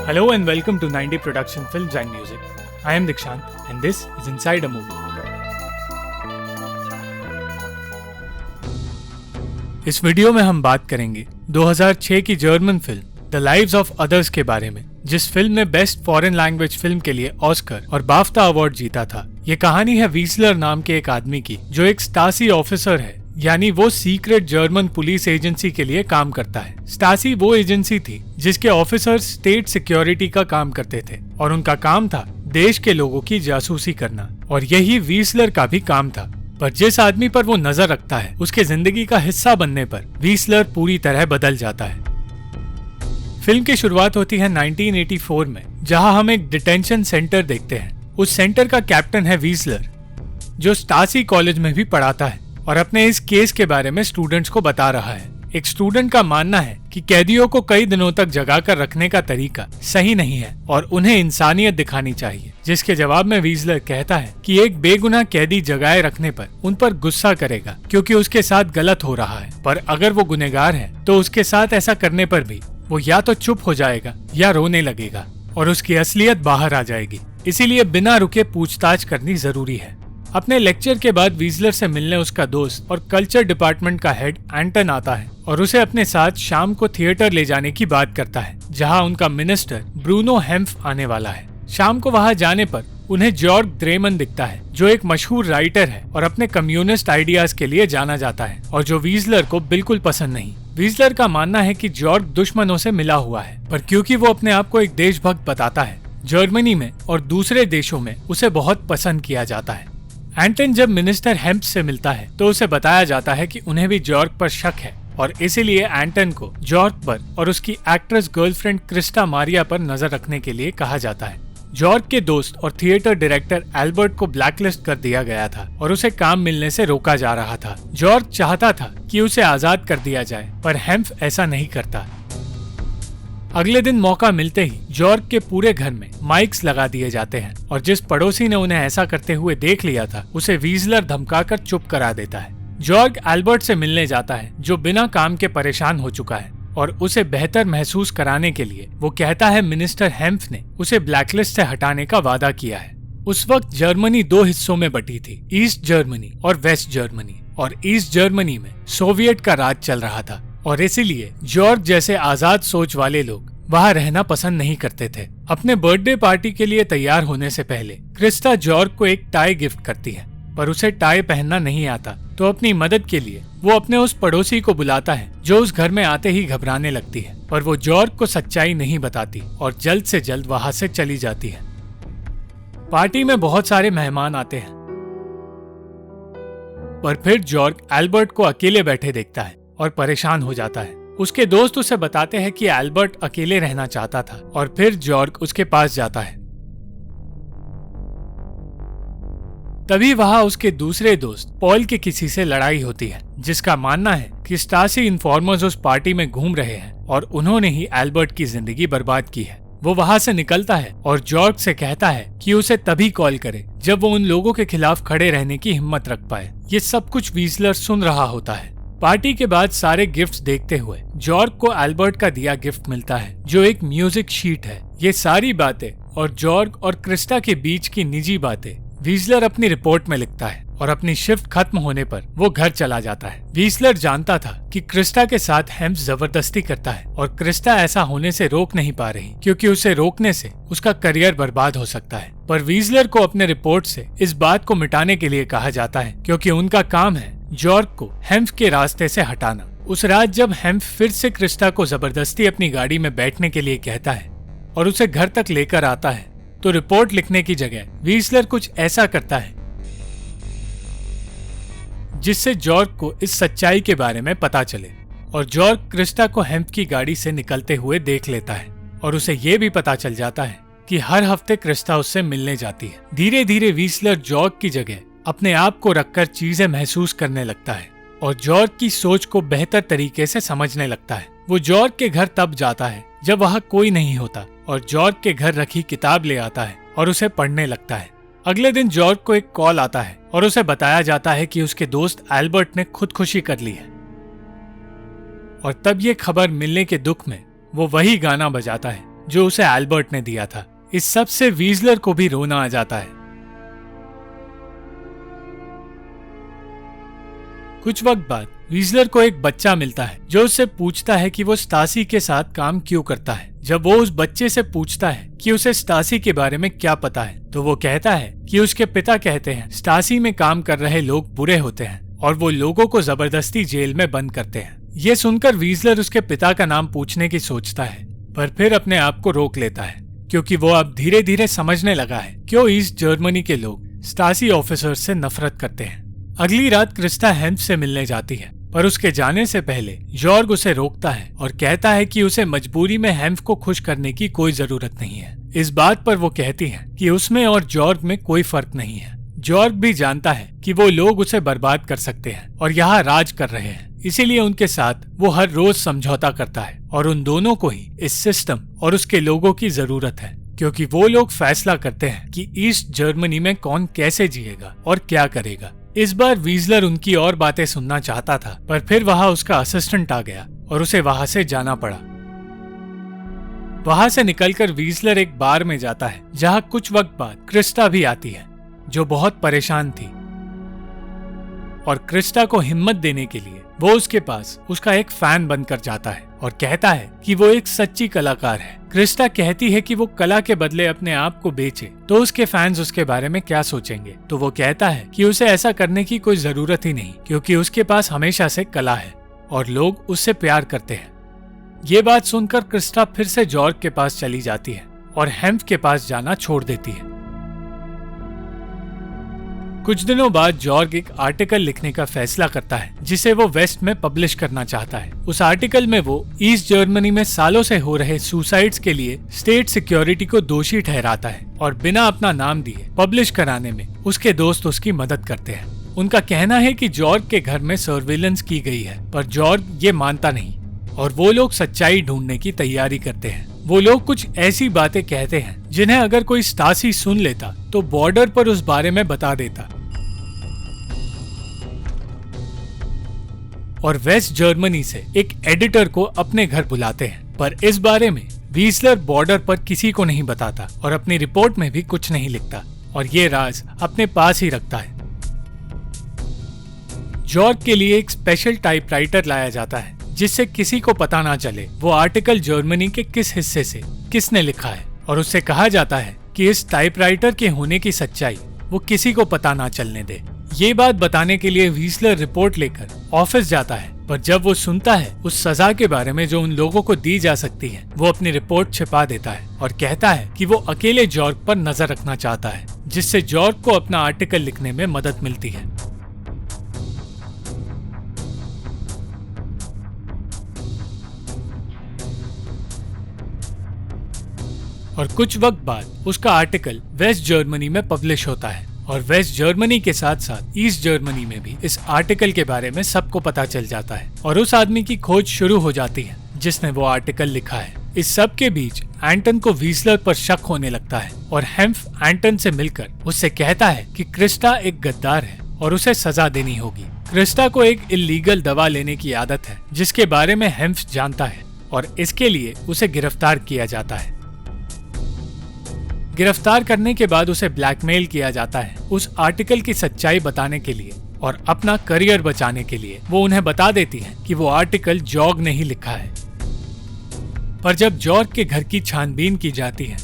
Hello and welcome to 90 Production Films and Music. I am Dikshant and this is Inside a Movie. इस video में हम बात करेंगे 2006 की German film the lives of others के बारे में, जिस फिल्म ने बेस्ट फॉरेन लैंग्वेज फिल्म के लिए ऑस्कर और बाफ्टा अवार्ड जीता था। ये कहानी है वीसलर नाम के एक आदमी की जो एक स्टासी ऑफिसर है, यानी वो सीक्रेट जर्मन पुलिस एजेंसी के लिए काम करता है। स्टासी वो एजेंसी थी जिसके ऑफिसर स्टेट सिक्योरिटी का काम करते थे और उनका काम था देश के लोगों की जासूसी करना, और यही वीसलर का भी काम था। पर जिस आदमी पर वो नजर रखता है उसके जिंदगी का हिस्सा बनने पर वीसलर पूरी तरह बदल जाता है। फिल्म की शुरुआत होती है 1984 में, जहां हम एक डिटेंशन सेंटर देखते हैं। उस सेंटर का कैप्टन है वीसलर, जो स्टासी कॉलेज में भी पढ़ाता है और अपने इस केस के बारे में स्टूडेंट्स को बता रहा है। एक स्टूडेंट का मानना है कि कैदियों को कई दिनों तक जगा कर रखने का तरीका सही नहीं है और उन्हें इंसानियत दिखानी चाहिए, जिसके जवाब में वीसलर कहता है कि एक बेगुनाह कैदी जगाए रखने पर उन पर गुस्सा करेगा क्योंकि उसके साथ गलत हो रहा है, पर अगर वो गुनहगार है तो उसके साथ ऐसा करने पर भी वो या तो चुप हो जाएगा या रोने लगेगा और उसकी असलियत बाहर आ जाएगी। इसीलिए बिना रुके पूछताछ करनी जरूरी है। अपने लेक्चर के बाद वीसलर से मिलने उसका दोस्त और कल्चर डिपार्टमेंट का हेड एंटन आता है और उसे अपने साथ शाम को थिएटर ले जाने की बात करता है, जहां उनका मिनिस्टर ब्रूनो हेम्फ आने वाला है। शाम को वहां जाने पर उन्हें जॉर्ग द्रेमन दिखता है, जो एक मशहूर राइटर है और अपने कम्युनिस्ट आइडियाज के लिए जाना जाता है और जो वीसलर को बिल्कुल पसंद नहीं। वीसलर का मानना है कि जॉर्ग दुश्मनों से मिला हुआ है, पर क्योंकि वो अपने आप को एक देशभक्त बताता है, जर्मनी में और दूसरे देशों में उसे बहुत पसंद किया जाता है। एंटन जब मिनिस्टर हेम्प से मिलता है तो उसे बताया जाता है कि उन्हें भी जॉर्ग पर शक है और इसीलिए एंटन को जॉर्ग पर और उसकी एक्ट्रेस गर्लफ्रेंड क्रिस्टा मारिया पर नजर रखने के लिए कहा जाता है। जॉर्ग के दोस्त और थिएटर डायरेक्टर एल्बर्ट को ब्लैकलिस्ट कर दिया गया था और उसे काम मिलने से रोका जा रहा था। जॉर्ग चाहता था कि उसे आजाद कर दिया जाए, पर हेम्प ऐसा नहीं करता। अगले दिन मौका मिलते ही जॉर्ग के पूरे घर में माइक्स लगा दिए जाते हैं और जिस पड़ोसी ने उन्हें ऐसा करते हुए देख लिया था उसे वीसलर धमकाकर चुप करा देता है। जॉर्ग एल्बर्ट से मिलने जाता है, जो बिना काम के परेशान हो चुका है, और उसे बेहतर महसूस कराने के लिए वो कहता है मिनिस्टर हेम्फ ने उसे ब्लैकलिस्ट से हटाने का वादा किया है। उस वक्त जर्मनी दो हिस्सों में बटी थी, ईस्ट जर्मनी और वेस्ट जर्मनी, और ईस्ट जर्मनी में सोवियत का राज चल रहा था और इसीलिए जॉर्ग जैसे आजाद सोच वाले लोग वहाँ रहना पसंद नहीं करते थे। अपने बर्थडे पार्टी के लिए तैयार होने से पहले क्रिस्टा जॉर्ग को एक टाई गिफ्ट करती है, पर उसे टाई पहनना नहीं आता, तो अपनी मदद के लिए वो अपने उस पड़ोसी को बुलाता है जो उस घर में आते ही घबराने लगती है, पर वो जॉर्ग को सच्चाई नहीं बताती और जल्द से जल्द वहाँ से चली जाती है। पार्टी में बहुत सारे मेहमान आते हैं, पर फिर जॉर्ग एल्बर्ट को अकेले बैठे देखता है और परेशान हो जाता है। उसके दोस्त उसे बताते हैं कि एल्बर्ट अकेले रहना चाहता था और फिर जॉर्ग उसके पास जाता है। तभी वहां उसके दूसरे दोस्त पॉल के किसी से लड़ाई होती है, जिसका मानना है कि स्टासी इन्फॉर्मर्स उस पार्टी में घूम रहे हैं और उन्होंने ही एल्बर्ट की जिंदगी बर्बाद की है। वो वहां से निकलता है और जॉर्ग से कहता है कि उसे तभी कॉल करे जब वो उन लोगों के खिलाफ खड़े रहने की हिम्मत रख पाए। ये सब कुछ वीसलर सुन रहा होता है। पार्टी के बाद सारे गिफ्ट्स देखते हुए जॉर्ग को एल्बर्ट का दिया गिफ्ट मिलता है, जो एक म्यूजिक शीट है। ये सारी बातें और जॉर्ग और क्रिस्टा के बीच की निजी बातें वीसलर अपनी रिपोर्ट में लिखता है और अपनी शिफ्ट खत्म होने पर वो घर चला जाता है। वीसलर जानता था कि क्रिस्टा के साथ हेम्प जबरदस्ती करता है और क्रिस्टा ऐसा होने से रोक नहीं पा रही, क्योंकि उसे रोकने से उसका करियर बर्बाद हो सकता है। पर वीसलर को अपने रिपोर्ट से इस बात को मिटाने के लिए कहा जाता है, क्योंकि उनका काम है जॉर्ग को हेम्प के रास्ते से हटाना। उस रात जब हेम्प फिर से क्रिस्टा को जबरदस्ती अपनी गाड़ी में बैठने के लिए कहता है और उसे घर तक लेकर आता है, तो रिपोर्ट लिखने की जगह वीसलर कुछ ऐसा करता है जिससे जॉर्ग को इस सच्चाई के बारे में पता चले, और जॉर्ग क्रिस्टा को हेम्प की गाड़ी से निकलते हुए देख लेता है और उसे ये भी पता चल जाता है कि हर हफ्ते क्रिस्टा उससे मिलने जाती है। धीरे धीरे वीसलर जॉर्ग की जगह अपने आप को रखकर चीजें महसूस करने लगता है और जॉर्ग की सोच को बेहतर तरीके से समझने लगता है। वो जॉर्ग के घर तब जाता है जब वहाँ कोई नहीं होता और जॉर्ग के घर रखी किताब ले आता है और उसे पढ़ने लगता है। अगले दिन जॉर्ग को एक कॉल आता है और उसे बताया जाता है कि उसके दोस्त एल्बर्ट ने खुदकुशी कर ली है, और तब ये खबर मिलने के दुख में वो वही गाना बजाता है जो उसे एल्बर्ट ने दिया था। इस सब से वीजलर को भी रोना आ जाता है। कुछ वक्त बाद वीजलर को एक बच्चा मिलता है जो उससे पूछता है कि वो स्टासी के साथ काम क्यों करता है। जब वो उस बच्चे से पूछता है कि उसे स्टासी के बारे में क्या पता है, तो वो कहता है कि उसके पिता कहते हैं स्टासी में काम कर रहे लोग बुरे होते हैं और वो लोगों को जबरदस्ती जेल में बंद करते हैं। ये सुनकर वीजलर उसके पिता का नाम पूछने की सोचता है, पर फिर अपने आप को रोक लेता है क्योंकि वो अब धीरे धीरे समझने लगा है क्यों ईस्ट जर्मनी के लोग स्टासी ऑफिसर से नफरत करते हैं। अगली रात क्रिस्टा हेम्फ से मिलने जाती है, पर उसके जाने से पहले जॉर्ग उसे रोकता है और कहता है कि उसे मजबूरी में हेम्फ को खुश करने की कोई जरूरत नहीं है। इस बात पर वो कहती है कि उसमें और जॉर्ग में कोई फर्क नहीं है। जॉर्ग भी जानता है कि वो लोग उसे बर्बाद कर सकते हैं और यहाँ राज कर रहे हैं, इसीलिए उनके साथ वो हर रोज समझौता करता है और उन दोनों को ही इस सिस्टम और उसके लोगों की जरूरत है, क्योंकि वो लोग फैसला करते हैं कि ईस्ट जर्मनी में कौन कैसे जिएगा और क्या करेगा। इस बार वीजलर उनकी और बातें सुनना चाहता था, पर फिर वहां उसका असिस्टेंट आ गया और उसे वहां से जाना पड़ा। वहां से निकलकर वीजलर एक बार में जाता है जहां कुछ वक्त बाद क्रिस्टा भी आती है, जो बहुत परेशान थी, और क्रिस्टा को हिम्मत देने के लिए वो उसके पास उसका एक फैन बनकर जाता है और कहता है कि वो एक सच्ची कलाकार है। क्रिस्टा कहती है कि वो कला के बदले अपने आप को बेचे तो उसके फैंस उसके बारे में क्या सोचेंगे, तो वो कहता है कि उसे ऐसा करने की कोई जरूरत ही नहीं, क्योंकि उसके पास हमेशा से कला है और लोग उससे प्यार करते हैं। ये बात सुनकर क्रिस्टा फिर से जॉर्ग के पास चली जाती है और हेम्फ के पास जाना छोड़ देती है। कुछ दिनों बाद जॉर्ग एक आर्टिकल लिखने का फैसला करता है जिसे वो वेस्ट में पब्लिश करना चाहता है। उस आर्टिकल में वो ईस्ट जर्मनी में सालों से हो रहे सुसाइड्स के लिए स्टेट सिक्योरिटी को दोषी ठहराता है और बिना अपना नाम दिए पब्लिश कराने में उसके दोस्त उसकी मदद करते हैं। उनका कहना है कि जॉर्ग के घर में सर्विलेंस की गई है, पर जॉर्ग ये मानता नहीं और वो लोग सच्चाई ढूंढने की तैयारी करते हैं। वो लोग कुछ ऐसी बातें कहते हैं जिन्हें अगर कोई स्टासी सुन लेता तो बॉर्डर पर उस बारे में बता देता और वेस्ट जर्मनी से एक एडिटर को अपने घर बुलाते हैं, पर इस बारे में वीजलर बॉर्डर पर किसी को नहीं बताता और अपनी रिपोर्ट में भी कुछ नहीं लिखता और ये राज अपने पास ही रखता है। जॉर्ग के लिए एक स्पेशल टाइपराइटर लाया जाता है जिससे किसी को पता ना चले वो आर्टिकल जर्मनी के किस हिस्से से किसने लिखा है, और उससे कहा जाता है कि इस टाइपराइटर के होने की सच्चाई वो किसी को पता ना चलने दे। ये बात बताने के लिए वीजलर रिपोर्ट लेकर ऑफिस जाता है, पर जब वो सुनता है उस सजा के बारे में जो उन लोगों को दी जा सकती है, वो अपनी रिपोर्ट छिपा देता है और कहता है कि वो अकेले जॉर्ग पर नजर रखना चाहता है, जिससे जॉर्ग को अपना आर्टिकल लिखने में मदद मिलती है। और कुछ वक्त बाद उसका आर्टिकल वेस्ट जर्मनी में पब्लिश होता है और वेस्ट जर्मनी के साथ साथ ईस्ट जर्मनी में भी इस आर्टिकल के बारे में सबको पता चल जाता है और उस आदमी की खोज शुरू हो जाती है जिसने वो आर्टिकल लिखा है। इस सब के बीच एंटन को वीजलर पर शक होने लगता है और हेम्फ एंटन से मिलकर उससे कहता है कि क्रिस्टा एक गद्दार है और उसे सजा देनी होगी। क्रिस्टा को एक इल्लीगल दवा लेने की आदत है जिसके बारे में हेम्फ जानता है और इसके लिए उसे गिरफ्तार किया जाता है। गिरफ्तार करने के बाद उसे ब्लैकमेल किया जाता है उस आर्टिकल की सच्चाई बताने के लिए और अपना करियर बचाने के लिए वो उन्हें बता देती है कि वो आर्टिकल जॉर्ग ने ही लिखा है। पर जब जॉर्ग के घर की छानबीन की जाती है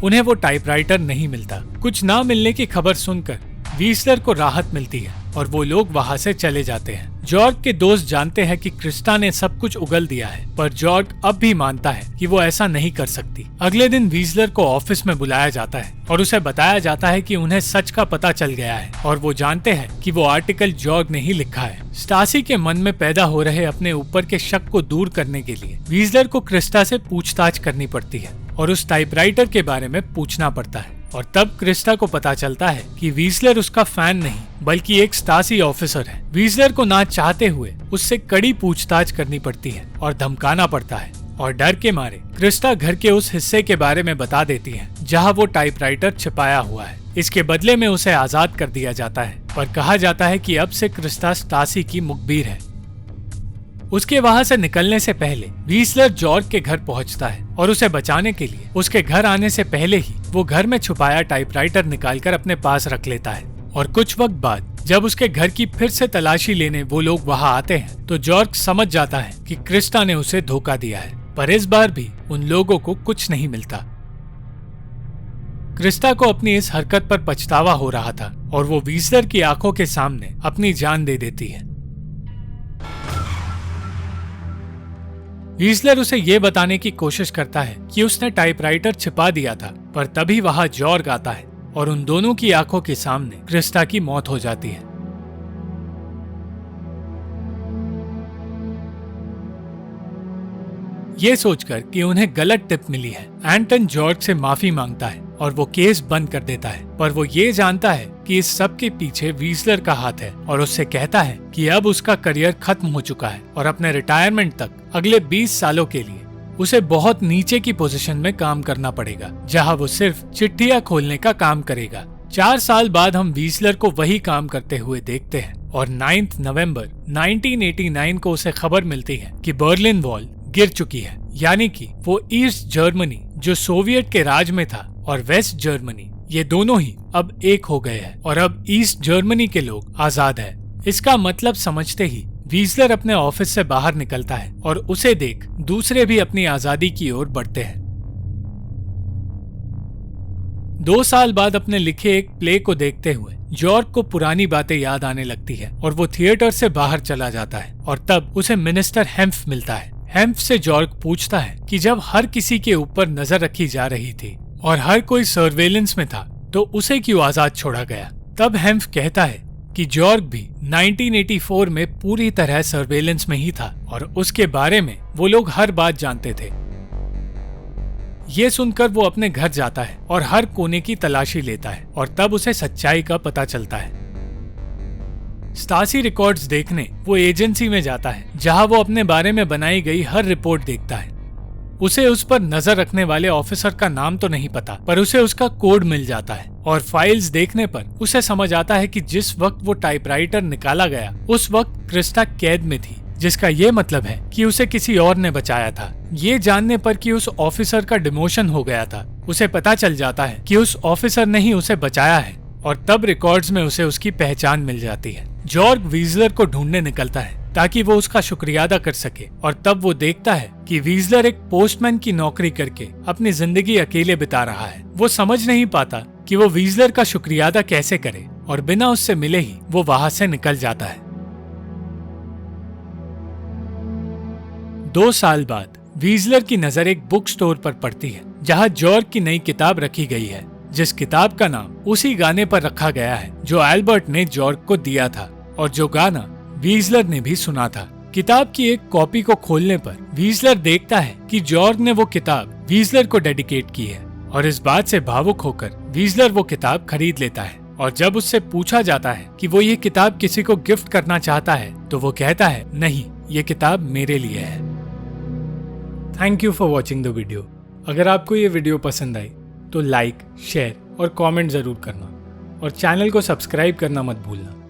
उन्हें वो टाइपराइटर नहीं मिलता। कुछ ना मिलने की खबर सुनकर वीजलर को राहत मिलती है और वो लोग वहां से चले जाते हैं। जॉर्ग के दोस्त जानते हैं कि क्रिस्टा ने सब कुछ उगल दिया है, पर जॉर्ग अब भी मानता है कि वो ऐसा नहीं कर सकती। अगले दिन वीजलर को ऑफिस में बुलाया जाता है और उसे बताया जाता है कि उन्हें सच का पता चल गया है और वो जानते हैं कि वो आर्टिकल जॉर्ग ने ही लिखा है। स्टासी के मन में पैदा हो रहे अपने ऊपर के शक को दूर करने के लिए वीजलर को क्रिस्टा से पूछताछ करनी पड़ती है और उस टाइपराइटर के बारे में पूछना पड़ता है। और तब क्रिस्टा को पता चलता है कि वीजलर उसका फैन नहीं बल्कि एक स्टासी ऑफिसर है। वीजलर को ना चाहते हुए उससे कड़ी पूछताछ करनी पड़ती है और धमकाना पड़ता है और डर के मारे क्रिस्टा घर के उस हिस्से के बारे में बता देती है जहां वो टाइपराइटर छिपाया हुआ है। इसके बदले में उसे आजाद कर दिया जाता है, पर कहा जाता है कि अब से क्रिस्टा स्टासी की मुखबिर है। उसके वहाँ से निकलने से पहले वीसलर जॉर्ग के घर पहुँचता है और उसे बचाने के लिए उसके घर आने से पहले ही वो घर में छुपाया टाइपराइटर निकालकर अपने पास रख लेता है। और कुछ वक्त बाद जब उसके घर की फिर से तलाशी लेने वो लोग वहाँ आते हैं तो जॉर्ग समझ जाता है कि क्रिस्टा ने उसे धोखा दिया है, पर इस बार भी उन लोगों को कुछ नहीं मिलता। क्रिस्टा को अपनी इस हरकत पर पछतावा हो रहा था और वो वीसलर की आंखों के सामने अपनी जान दे देती है। वीसलर उसे ये बताने की कोशिश करता है कि उसने टाइपराइटर छिपा दिया था, पर तभी वहां जॉर्ग आता है और उन दोनों की आंखों के सामने क्रिस्टा की मौत हो जाती है। ये सोचकर कि उन्हें गलत टिप मिली है, एंटन जॉर्ग से माफी मांगता है और वो केस बंद कर देता है, पर वो ये जानता है कि इस सब के पीछे वीसलर का हाथ है और उससे कहता है कि अब उसका करियर खत्म हो चुका है और अपने रिटायरमेंट तक अगले 20 सालों के लिए उसे बहुत नीचे की पोजीशन में काम करना पड़ेगा, जहां वो सिर्फ चिट्ठियां खोलने का काम करेगा। 4 साल बाद हम वीसलर को वही काम करते हुए देखते हैं और 9 नवंबर 1989 को उसे खबर मिलती है कि बर्लिन वॉल गिर चुकी है, यानी कि वो ईस्ट जर्मनी जो सोवियत के राज में था और वेस्ट जर्मनी, ये दोनों ही अब एक हो गए हैं और अब ईस्ट जर्मनी के लोग आजाद है। इसका मतलब समझते ही वीसलर अपने ऑफिस से बाहर निकलता है और उसे देख दूसरे भी अपनी आजादी की ओर बढ़ते हैं। 2 साल बाद अपने लिखे एक प्ले को देखते हुए जॉर्ग को पुरानी बातें याद आने लगती है और वो थिएटर से बाहर चला जाता है और तब उसे मिनिस्टर हेम्फ मिलता है। हेम्फ से जॉर्ग पूछता है कि जब हर किसी के ऊपर नजर रखी जा रही थी और हर कोई सर्वेलेंस में था तो उसे क्यों आजाद छोड़ा गया। तब हेम्फ कहता है कि जॉर्ग भी 1984 में पूरी तरह सर्वेलेंस में ही था और उसके बारे में वो लोग हर बात जानते थे। ये सुनकर वो अपने घर जाता है और हर कोने की तलाशी लेता है और तब उसे सच्चाई का पता चलता है। स्टासी रिकॉर्ड्स देखने वो एजेंसी में जाता है जहां वो अपने बारे में बनाई गई हर रिपोर्ट देखता है। उसे उस पर नजर रखने वाले ऑफिसर का नाम तो नहीं पता, पर उसे उसका कोड मिल जाता है और फाइल्स देखने पर उसे समझ आता है कि जिस वक्त वो टाइपराइटर निकाला गया उस वक्त क्रिस्टा कैद में थी, जिसका ये मतलब है कि उसे किसी और ने बचाया था। ये जानने पर कि उस ऑफिसर का डिमोशन हो गया था, उसे पता चल जाता है कि उस ऑफिसर ने ही उसे बचाया है और तब रिकॉर्ड्स में उसे उसकी पहचान मिल जाती है। जॉर्ग वीसलर को ढूंढने निकलता है ताकि वो उसका शुक्रिया अदा कर सके और तब वो देखता है कि वीसलर एक पोस्टमैन की नौकरी करके अपनी जिंदगी अकेले बिता रहा है। वो समझ नहीं पाता कि वो वीसलर का शुक्रिया अदा कैसे करे और बिना उससे मिले ही वो वहां से निकल जाता है। 2 साल बाद वीसलर की नजर एक बुक स्टोर पर पड़ती है जहां जॉर्ग की नई किताब रखी गई है, जिस किताब का नाम उसी गाने पर रखा गया है जो एल्बर्ट ने जॉर्ग को दिया था और जो गाना वीसलर ने भी सुना था। किताब की एक कॉपी को खोलने पर वीसलर देखता है कि जॉर्ग ने वो किताब वीसलर को डेडिकेट की है और इस बात से भावुक होकर वीसलर वो किताब खरीद लेता है। और जब उससे पूछा जाता है कि वो ये किताब किसी को गिफ्ट करना चाहता है तो वो कहता है नहीं, ये किताब मेरे लिए है। Thank you for watching the video. अगर आपको ये वीडियो पसंद आई तो लाइक, शेयर और कमेंट जरूर करना और चैनल को सब्सक्राइब करना मत भूलना।